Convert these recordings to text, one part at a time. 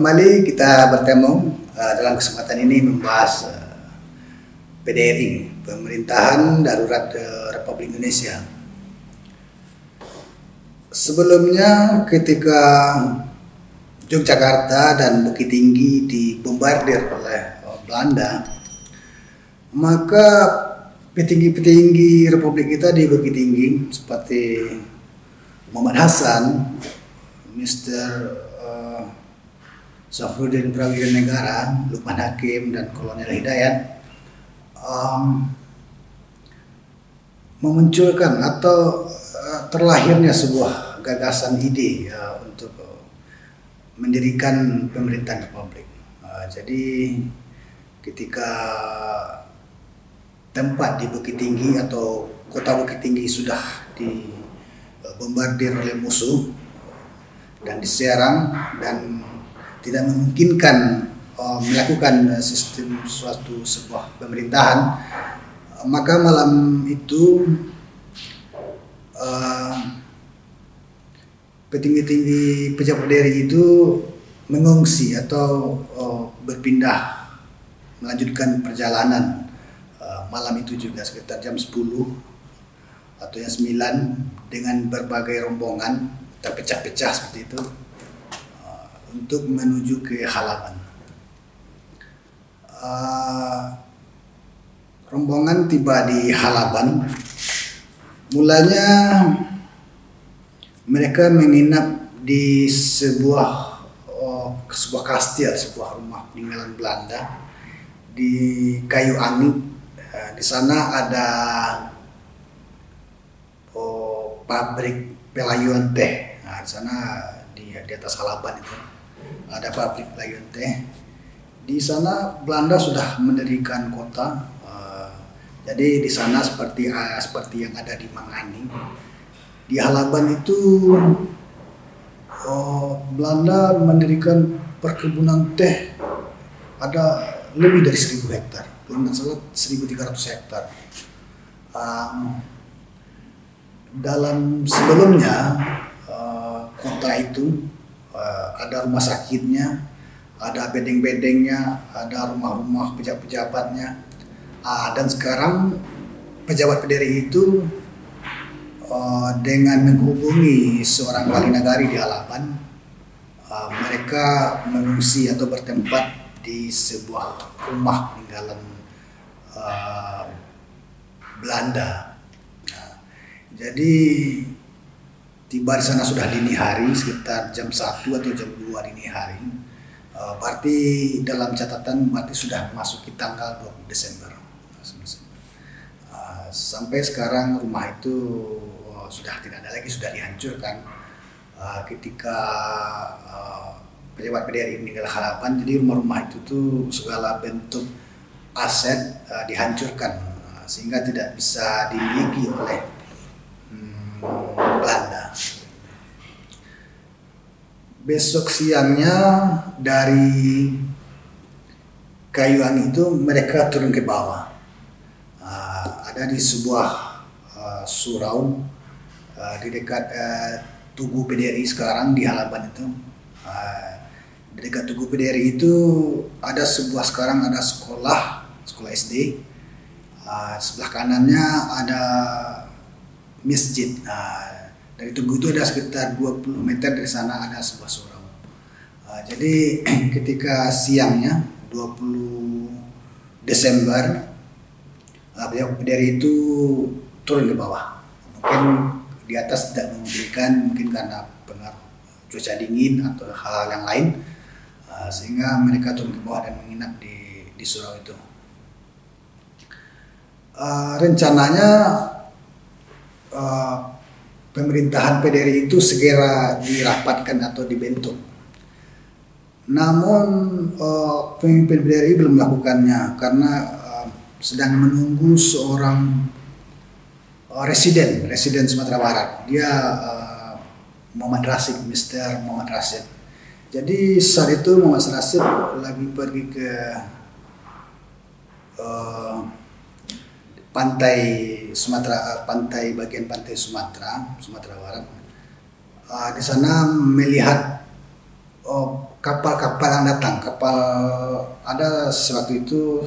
kembali kita bertemu dalam kesempatan ini membahas PDRI, Pemerintahan Darurat Republik Indonesia. Sebelumnya ketika Yogyakarta dan Bukit Tinggi dibombardir oleh Belanda, maka petinggi-petinggi Republik kita di Bukit Tinggi seperti Muhammad Hasan, Mr. Safruddin Prawira Negara, Lukman Hakim, dan Kolonel Hidayat memunculkan atau terlahirnya sebuah gagasan ide untuk mendirikan pemerintahan republik. Jadi ketika tempat di Bukit Tinggi atau kota Bukit Tinggi sudah dibombardir oleh musuh dan diserang dan tidak memungkinkan melakukan sistem sebuah pemerintahan, maka malam itu petinggi-tinggi pejabat PDRI itu mengungsi atau berpindah melanjutkan perjalanan malam itu juga sekitar jam 10 atau jam 9 dengan berbagai rombongan terpecah-pecah seperti itu untuk menuju ke Halaban. Rombongan tiba di Halaban. Mulanya mereka menginap di sebuah kastil, sebuah rumah peninggalan Belanda di Kayu Angin. Di sana ada pabrik pelayuan teh. Nah, di sana di atas Halaban itu ada pabrik pelayuan teh. Di sana Belanda sudah mendirikan kota. Jadi di sana seperti yang ada di Mangani. Di Halaban itu Belanda mendirikan perkebunan teh ada lebih dari 1.000 hektar. Kalau nggak salah 1.300 hektar. Dalam sebelumnya kota itu ada rumah sakitnya, ada bedeng-bedengnya, ada rumah-rumah pejabat-pejabatnya. Dan sekarang pejabat PDRI itu dengan menghubungi seorang wali nagari di Halaban, mereka mengungsi atau bertempat di sebuah rumah peninggalan Belanda. Jadi tiba di sana sudah dini hari, sekitar jam 1 atau jam 2 dini hari. Berarti dalam catatan sudah memasuki tanggal 20 Desember. Sampai sekarang rumah itu sudah tidak ada lagi, sudah dihancurkan. Ketika pejabat PDRI meninggal Halaban, jadi rumah-rumah itu tuh segala bentuk aset dihancurkan sehingga tidak bisa dimiliki oleh Belanda. Besok siangnya dari Kayu Angin itu mereka turun ke bawah. Ada di sebuah surau di dekat Tugu PDRI sekarang di Halaban itu. Di dekat Tugu PDRI itu ada sekarang ada sekolah SD. Sebelah kanannya ada masjid. Dari Tugu itu ada sekitar 20 meter dari sana ada sebuah surau. Jadi ketika siangnya 20 Desember pejabat PDRI itu turun ke bawah. Mungkin di atas tidak memungkinkan, mungkin karena pengaruh cuaca dingin atau hal yang lain, sehingga mereka turun ke bawah dan menginap di surau itu. Rencananya pemerintahan PDRI itu segera dirapatkan atau dibentuk. Namun pemimpin PDRI belum melakukannya karena sedang menunggu seorang residen Sumatera Barat. Dia Muhammad Rashid, Mr. Muhammad Rashid. Jadi saat itu Muhammad Rashid lagi pergi ke pantai Sumatera, bagian pantai Sumatera Barat. Di sana melihat kapal-kapal yang datang, kapal ada sewaktu itu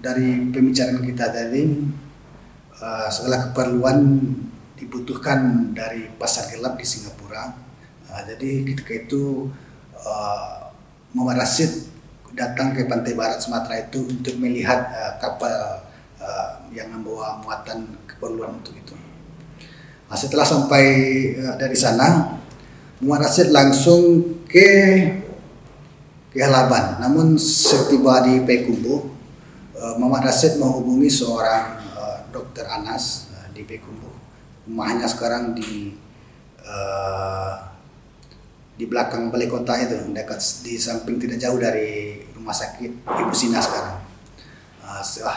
dari pembicaraan kita tadi, segala keperluan dibutuhkan dari pasar gelap di Singapura. Jadi ketika itu Muhammad Rashid datang ke pantai barat Sumatera itu untuk melihat kapal yang membawa muatan keperluan untuk itu. Setelah sampai dari sana, Muhammad Rashid langsung ke Halaban. Namun setiba di Payakumbuh, Muhammad Rashid menghubungi seorang Dr. Anas di Payakumbuh. Rumahnya sekarang di belakang balai kota itu, dekat di samping tidak jauh dari rumah sakit Ibu Sina sekarang.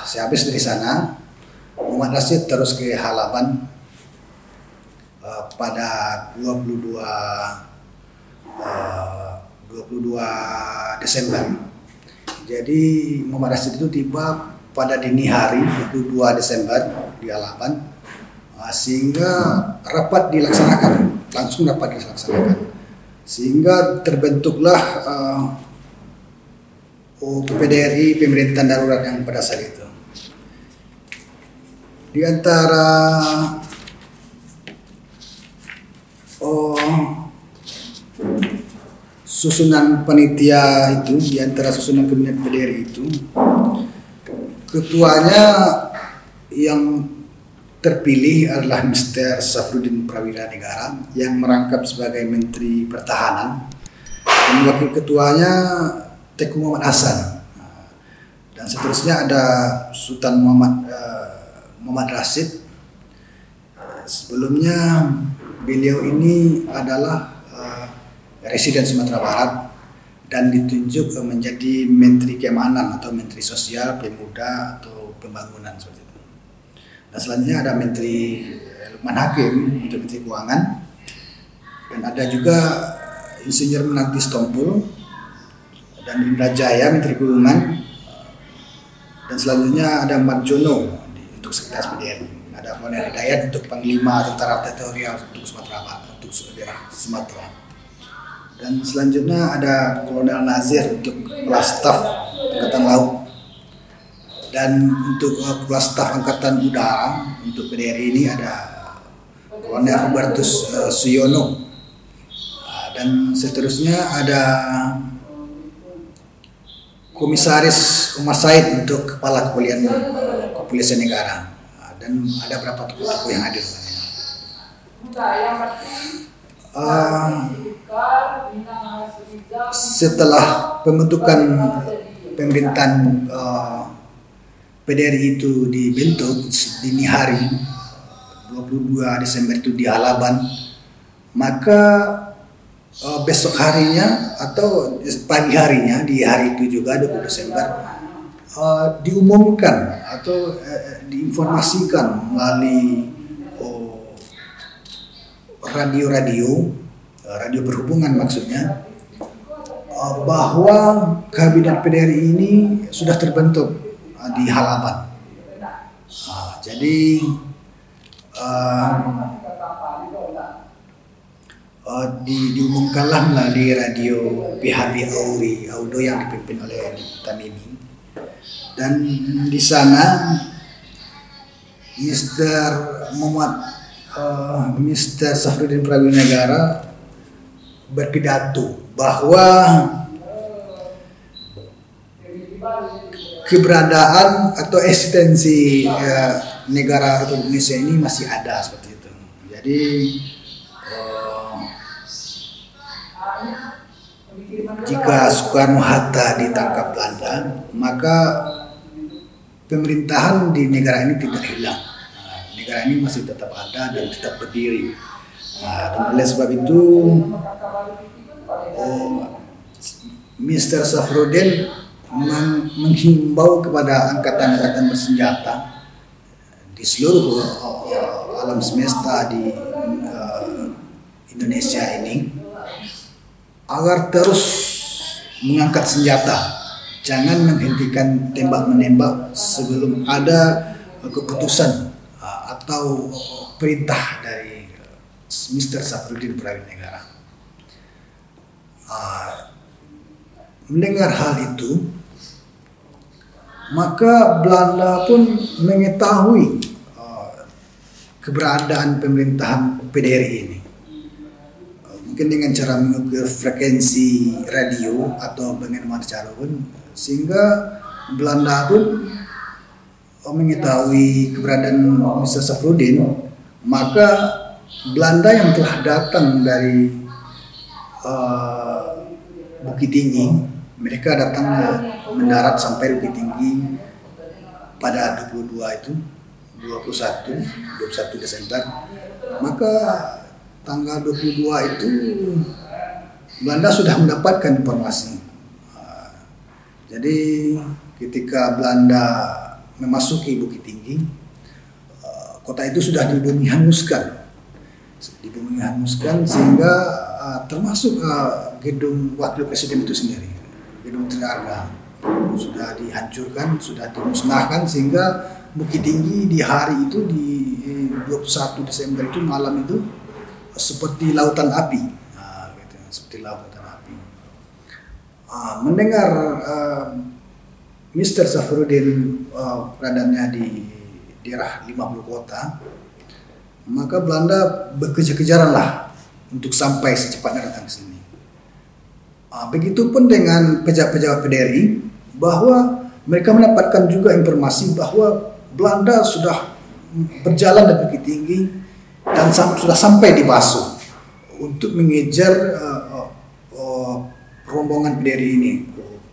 Sehabis dari sana, Muhammad Rashid terus ke Halaban pada 22 Desember. Jadi Muhammad Rashid itu tiba pada dini hari 22 Desember di Halaban, sehingga rapat dilaksanakan, langsung rapat dilaksanakan. Sehingga terbentuklah PDRI, pemerintahan darurat yang pada saat itu. Di antara susunan panitia itu, di antara susunan kabinet PDRI itu, ketuanya yang terpilih adalah Mr. Safruddin Prawira Negara yang merangkap sebagai Menteri Pertahanan, dan wakil ketuanya Tengku Muhammad Hasan, dan seterusnya ada Sultan Muhammad Rashid. Sebelumnya beliau ini adalah residen Sumatera Barat dan ditunjuk menjadi Menteri Keamanan atau Menteri Sosial, Pemuda atau Pembangunan seperti itu. Dan selanjutnya ada Menteri Lukman Hakim untuk Menteri Keuangan, dan ada juga Insinyur Menanti Stompul dan Indra Jaya Menteri Perhubungan, dan selanjutnya ada Marjono untuk Sekretaris PDRI, ada Kolonel Hidayat untuk Panglima Tentara Teritorial untuk Sumatera Barat, untuk daerah Sumatera, dan selanjutnya ada Kolonel Nazir untuk Kepala Staf Angkatan Laut. Dan untuk Kepala Staf Angkatan Udara untuk PDRI ini ada Kolonel Hubertus Suyono, dan seterusnya ada Komisaris Umar Said untuk Kepala Kepolisian Negara, dan ada beberapa tokoh-tokoh yang hadir. Setelah pembentukan pemerintahan PDRI itu dibentuk dini hari 22 Desember itu di Halaban, maka besok harinya atau pagi harinya di hari itu juga 20 Desember diumumkan atau diinformasikan melalui radio berhubungan maksudnya, bahwa kabinet PDRI ini sudah terbentuk di Halaban. Jadi diumumkanlah melalui radio PHB Audo yang dipimpin oleh Tamimi, dan di sana Mr. Safruddin Prawira Negara berpidato bahwa keberadaan atau eksistensi negara Republik Indonesia ini masih ada seperti itu. Jadi jika Soekarno-Hatta ditangkap Belanda, maka pemerintahan di negara ini tidak hilang. Negara ini masih tetap ada dan tetap berdiri. Dan oleh sebab itu Mr. Safruddin menghimbau kepada angkatan-angkatan bersenjata di seluruh alam semesta di Indonesia ini agar terus mengangkat senjata, jangan menghentikan tembak-menembak sebelum ada keputusan atau perintah dari Mr. Safruddin Prawira Negara. mendengar hal itu, maka Belanda pun mengetahui keberadaan pemerintahan PDRI ini. Mungkin dengan cara mengukur frekuensi radio atau bagaimana cara pun, sehingga Belanda pun mengetahui keberadaan Mr. Safrudin. Maka Belanda yang telah datang dari Bukit Tinggi, mereka datang mendarat sampai Bukit Tinggi pada 21 Desember. Maka tanggal 22 itu Belanda sudah mendapatkan informasi. Jadi ketika Belanda memasuki Bukit Tinggi, kota itu sudah dibumi hanguskan sehingga termasuk gedung wakil presiden itu sendiri, gedung Triarga sudah dihancurkan, sudah dimusnahkan, sehingga Bukit Tinggi di hari itu di 21 Desember itu malam itu seperti lautan api, gitu, seperti lautan api. Mendengar Mr. Safrudin beradanya di daerah 50 kota, maka Belanda berkejar-kejaran lah untuk sampai secepatnya datang ke sini. Begitupun dengan pejabat-pejabat PDRI, bahwa mereka mendapatkan juga informasi bahwa Belanda sudah berjalan dari Bukit Tinggi dan sudah sampai di Baso untuk mengejar rombongan PDRI ini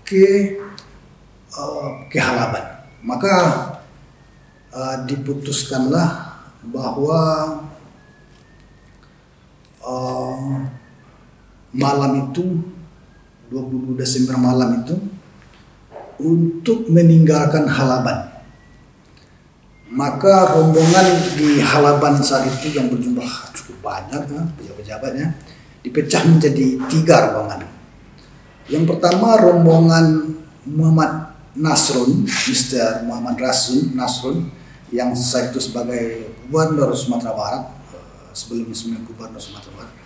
ke Halaban. Maka diputuskanlah bahwa malam itu 22 Desember malam itu untuk meninggalkan Halaban. Maka rombongan di Halaban saat itu yang berjumlah cukup banyak, pejabat-pejabatnya dipecah menjadi 3 rombongan. Yang pertama rombongan Muhammad Nasrun, Mr. Muhammad Nasrun, yang saat itu sebagai Gubernur Sumatera Barat, sebelumnya Gubernur Sumatera Barat,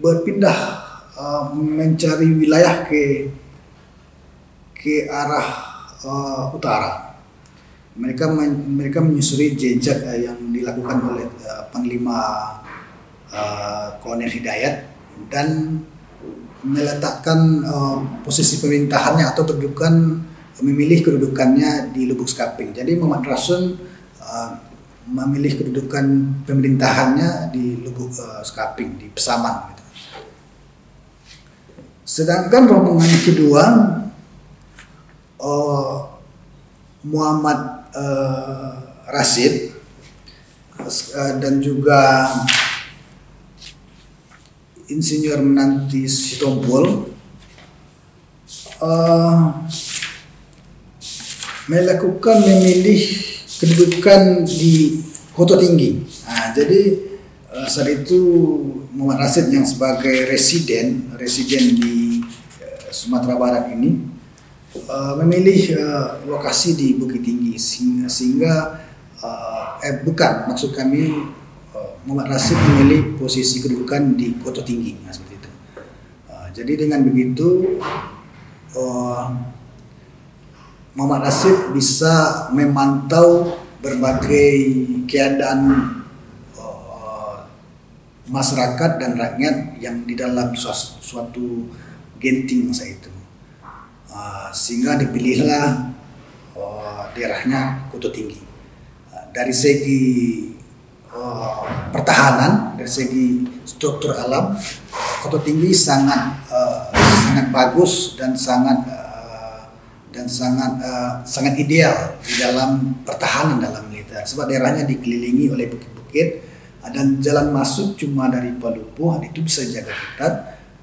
berpindah mencari wilayah ke arah utara. Mereka menyusuri jejak yang dilakukan oleh Panglima Kolonel Hidayat dan meletakkan posisi pemerintahannya atau memilih kedudukannya di Lubuk Skaping. Jadi Muhammad Rasul memilih kedudukan pemerintahannya di Lubuk Skaping, di Pesaman. Gitu. Sedangkan rombongan kedua Muhammad Rashid dan juga Insinyur Menanti Sitompul memilih kedudukan di Kota Tinggi. Jadi saat itu Muhammad Rashid yang sebagai residen di Sumatera Barat ini memilih lokasi di Bukit Tinggi, sehingga maksud kami Muhammad Rashid memilih posisi kedudukan di Kota Tinggi, seperti itu. Jadi dengan begitu Muhammad Rashid bisa memantau berbagai keadaan masyarakat dan rakyat yang di dalam suatu genting masa itu, sehingga dipilihlah daerahnya Kota Tinggi. Dari segi pertahanan, dari segi struktur alam, Kota Tinggi sangat bagus dan sangat ideal di dalam pertahanan dalam militer, sebab daerahnya dikelilingi oleh bukit-bukit dan jalan masuk cuma dari Palupuh, itu bisa jaga ketat.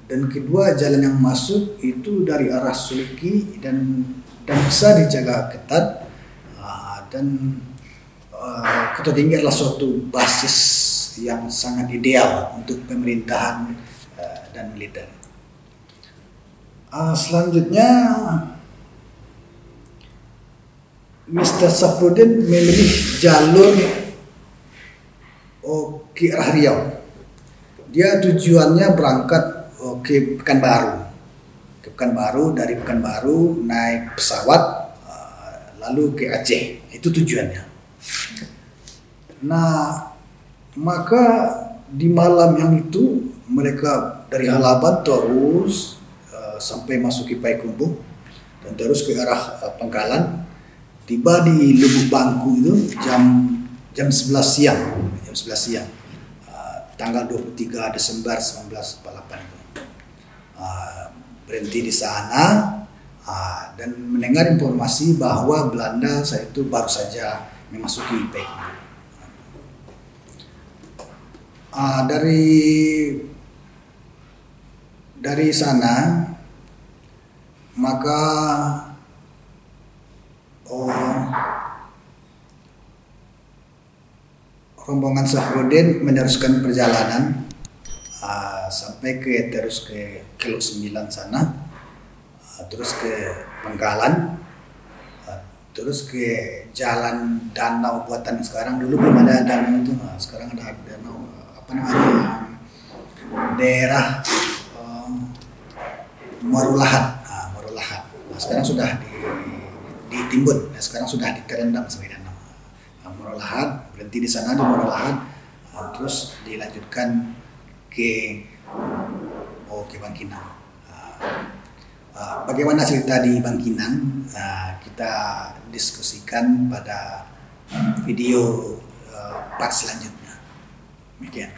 Dan kedua, jalan yang masuk itu dari arah Suliki dan bisa dijaga ketat. Dan Kota Tinggi adalah suatu basis yang sangat ideal untuk pemerintahan dan militer. Selanjutnya Mr. Safrudin memilih jalur ke arah Riau. Dia tujuannya berangkat ke ke Pekanbaru, dari Pekanbaru naik pesawat lalu ke Aceh. Itu tujuannya. Nah, maka di malam yang itu mereka dari Halaban terus sampai masuk ke Payakumbuh dan terus ke arah Pangkalan. Tiba di Lubuk Bangku itu jam 11 siang, tanggal 23 Desember 1948 itu. Berhenti di sana dan mendengar informasi bahwa Belanda saat itu baru saja memasuki Payakumbuh. Dari sana maka rombongan Safrudin meneruskan perjalanan sampai terus ke Kilo 9 sana, terus ke Pangkalan, terus ke jalan danau buatan sekarang. Dulu belum ada danau itu, sekarang ada danau daerah Marulahat. Sekarang sudah ditimbun, sekarang sudah diterendam sebagai danau. Marulahat, berhenti di sana di Marulahat, terus dilanjutkan ke Bangkinang. Bagaimana cerita di Bangkinang, kita diskusikan pada video part selanjutnya. Demikian.